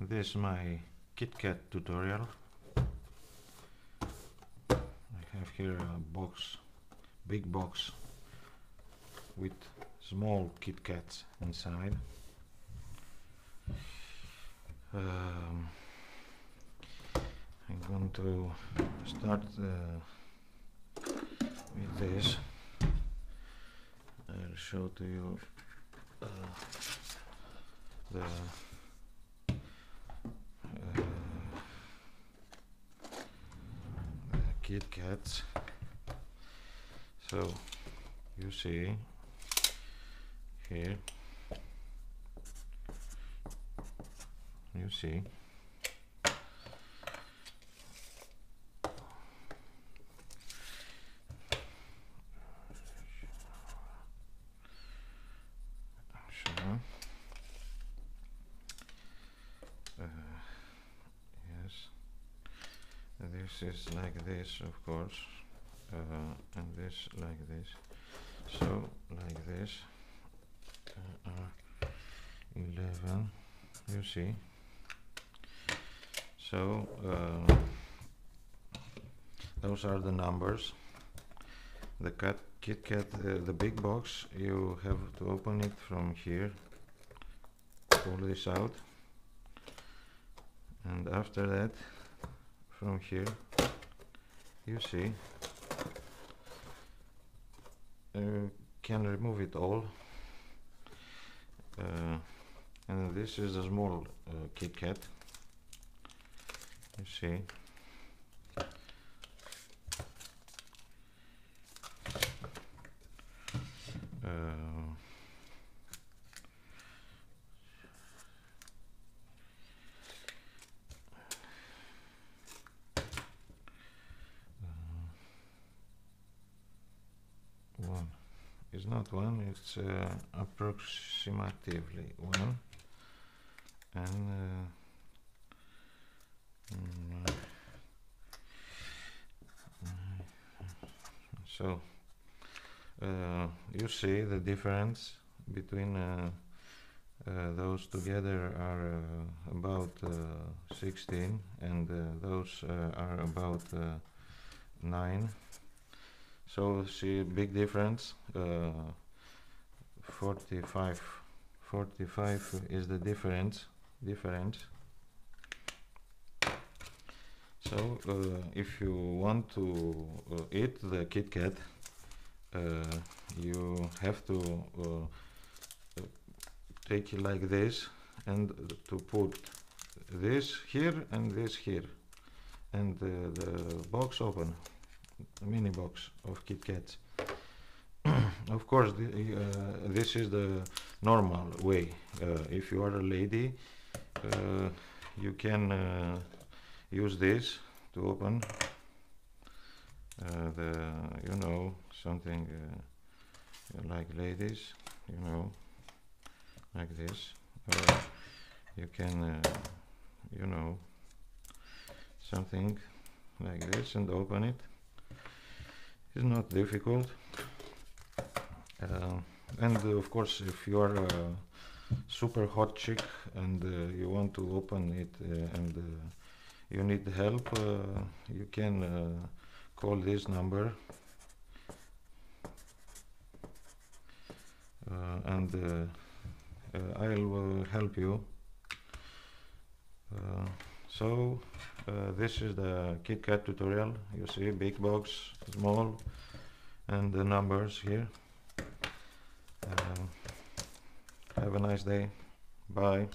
This is my KitKat tutorial. I have here a box, big box with small KitKats inside. I'm going to start with this. I'll show to you the KitKats. So you see here, you see yes, this is like this, of course, and this like this. So like this, 11, you see. So those are the numbers. The KitKat, the big box, you have to open it from here, pull this out, and after that, from here, you see, you can remove it all. And this is a small KitKat, you see. One is not one, it's approximately one, and so you see the difference between those together are about 16, and those are about 9. So see, big difference. 45 is the difference. So if you want to eat the KitKat, you have to take it like this, and to put this here and this here, and the box open, the mini box of KitKats. Of course, this is the normal way. If you are a lady, you can use this to open something like ladies, like this, or you can something like this and open it. It's not difficult. And of course, if you are a super hot chick and you want to open it and you need help, you can call this number, and I'll help you. So this is the KitKat tutorial. You see, big box, small, and the numbers here. Have a nice day. Bye.